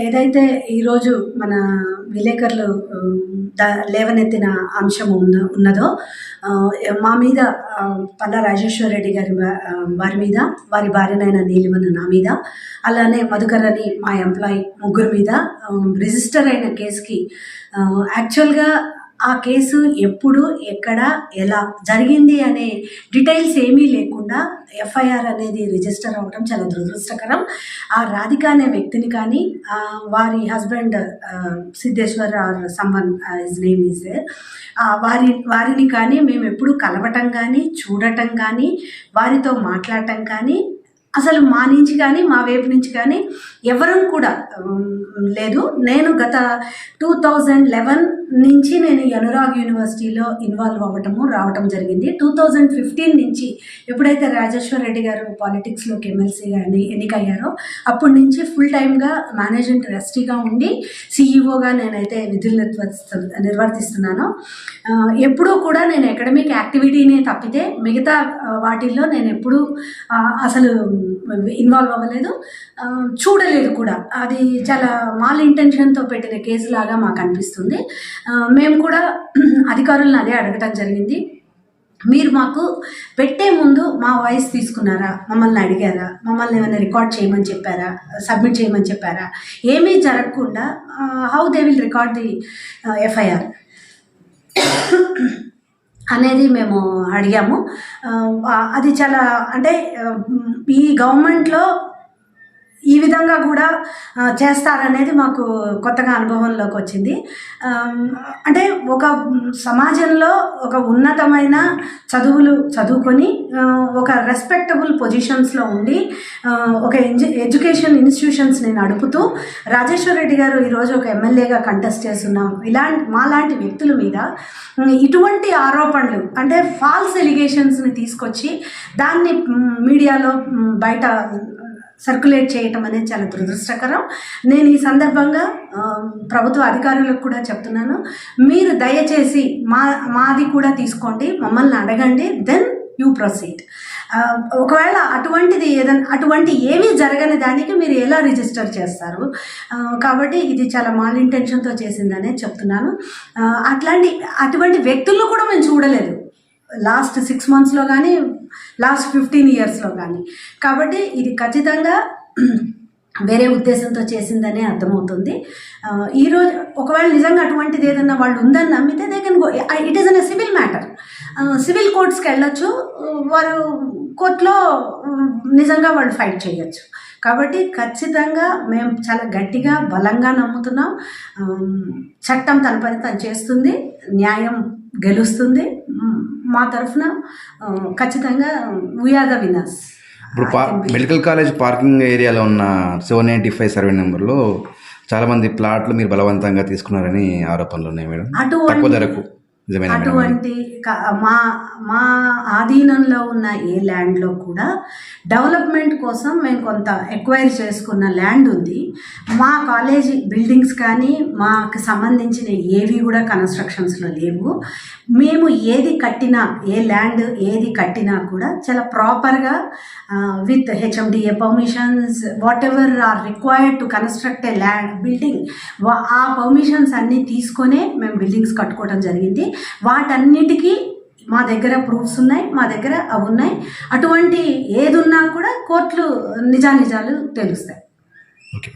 ఏదైతే ఈరోజు మన విలేకరులు లేవనెత్తిన అంశం ఉన్నదో మా మీద పల్లా రాజేశ్వర రెడ్డి వారి మీద, వారి భార్యనైన నీలిమన్న నా మీద, అలానే మధుకర్ అని మా ఎంప్లాయీ ముగ్గురు మీద రిజిస్టర్ అయిన కేసుకి యాక్చువల్గా ఆ కేసు ఎప్పుడు, ఎక్కడ, ఎలా జరిగింది అనే డీటెయిల్స్ ఏమీ లేకుండా ఎఫ్ఐఆర్ అనేది రిజిస్టర్ అవ్వడం చాలా దురదృష్టకరం. ఆ రాధిక అనే వ్యక్తిని కానీ, వారి husband Siddheshwar or someone his name is వారిని కానీ మేము ఎప్పుడు కలవటం కానీ, చూడటం కానీ, వారితో మాట్లాడటం కానీ అసలు మా నుంచి కానీ, మా వైపు నుంచి కానీ ఎవరం కూడా లేదు. నేను గత 2011 నుంచి నేను అనురాగ్ యూనివర్సిటీలో ఇన్వాల్వ్ రావటం జరిగింది. 2015 నుంచి ఎప్పుడైతే రాజేశ్వర్ రెడ్డి గారు పాలిటిక్స్లోకి ఎమ్మెల్సీగా ఎన్నికయ్యారో అప్పటి నుంచి ఫుల్ టైమ్గా మేనేజింగ్ ట్రస్టీగా ఉండి సిఈఓగా నేనైతే విధులు నిర్వర్తిస్తున్నాను. ఎప్పుడూ కూడా నేను అకాడమిక్ యాక్టివిటీనే తప్పితే మిగతా వాటిల్లో నేను ఎప్పుడూ అసలు ఇన్వాల్వ్ అవ్వలేదు, చూడలేదు కూడా. అది చాలా మాల్ ఇంటెన్షన్తో పెట్టిన కేసు లాగా మాకు అనిపిస్తుంది. మేము కూడా అధికారులను అదే అడగటం జరిగింది. మీరు మాకు పెట్టే ముందు మా వాయిస్ తీసుకున్నారా, మమ్మల్ని అడిగారా, మమ్మల్ని ఏమైనా రికార్డ్ చేయమని చెప్పారా, సబ్మిట్ చేయమని చెప్పారా? ఏమీ జరగకుండా how they will record the FIR అనేది మేము అడిగాము. అది చాలా అంటే ఈ గవర్నమెంట్లో ఈ విధంగా కూడా చేస్తారనేది మాకు కొత్తగా అనుభవంలోకి వచ్చింది. అంటే ఒక సమాజంలో ఒక ఉన్నతమైన చదువులు చదువుకొని ఒక రెస్పెక్టబుల్ పొజిషన్స్లో ఉండి ఒక ఎడ్యుకేషన్ ఇన్స్టిట్యూషన్స్ని నడుపుతూ రాజేశ్వర్ రెడ్డి గారు ఈరోజు ఒక ఎమ్మెల్యేగా కంటెస్ట్ చేస్తున్నాం. మాలాంటి వ్యక్తుల మీద ఇటువంటి ఆరోపణలు అంటే ఫాల్స్ ఎలిగేషన్స్ని తీసుకొచ్చి దాన్ని మీడియాలో బయట సర్క్యులేట్ చేయటం అనేది చాలా దురదృష్టకరం. నేను ఈ సందర్భంగా ప్రభుత్వ అధికారులకు కూడా చెప్తున్నాను, మీరు దయచేసి మాది కూడా తీసుకోండి, మమ్మల్ని అడగండి, దెన్ యూ ప్రొసీడ్. ఒకవేళ అటువంటి ఏమీ జరగని దానికి మీరు ఎలా రిజిస్టర్ చేస్తారు? కాబట్టి ఇది చాలా మాల్ ఇంటెన్షన్తో చేసిందనే చెప్తున్నాను. అటువంటి వ్యక్తులను కూడా మేము చూడలేదు లాస్ట్ 6 monthsలో కానీ, లాస్ట్ 15 yearsలో కానీ. కాబట్టి ఇది ఖచ్చితంగా వేరే ఉద్దేశంతో చేసిందనే అర్థమవుతుంది. ఈరోజు ఒకవేళ నిజంగా అటువంటిది ఏదన్నా వాళ్ళు ఉందని నమ్మితే they can go, it is an civil matter. Civil కోర్ట్స్కి వెళ్ళొచ్చు, వారు కోర్టులో నిజంగా వాళ్ళు ఫైట్ చేయొచ్చు. కాబట్టి ఖచ్చితంగా మేము చాలా గట్టిగా బలంగా నమ్ముతున్నాం, చట్టం తన పని తను చేస్తుంది, న్యాయం గెలుస్తుంది. మా తరఫున ఖచ్చితంగా వీఆర్ ద విన్నర్స్. ఇప్పుడు మెడికల్ కాలేజ్ పార్కింగ్ ఏరియాలో ఉన్న 795 సర్వే నెంబర్లో చాలామంది ప్లాట్లు మీరు బలవంతంగా తీసుకున్నారని ఆరోపణలు ఉన్నాయి మేడం. తక్కువ ధరకు అటువంటి మా ఆధీనంలో ఉన్న ఏ ల్యాండ్లో కూడా డెవలప్మెంట్ కోసం మేము కొంత ఎక్వైర్ చేసుకున్న ల్యాండ్ ఉంది. మా కాలేజీ బిల్డింగ్స్ కానీ మాకు సంబంధించిన ఏవి కూడా కన్స్ట్రక్షన్స్లో లేవు. మేము ఏది కట్టినా, ఏ ల్యాండ్ ఏది కట్టినా కూడా చాలా ప్రాపర్గా with HMDA permissions, whatever are required to construct a building, ఆ పర్మిషన్స్ అన్నీ తీసుకొనే మేము బిల్డింగ్స్ కట్టుకోవడం జరిగింది. వాటన్నిటికీ మా దగ్గర ప్రూఫ్స్ ఉన్నాయి, మా దగ్గర అవి ఉన్నాయి. అటువంటి ఏది ఉన్నా కూడా కోర్టులు నిజాలు తెలుస్తాయి. ఓకే.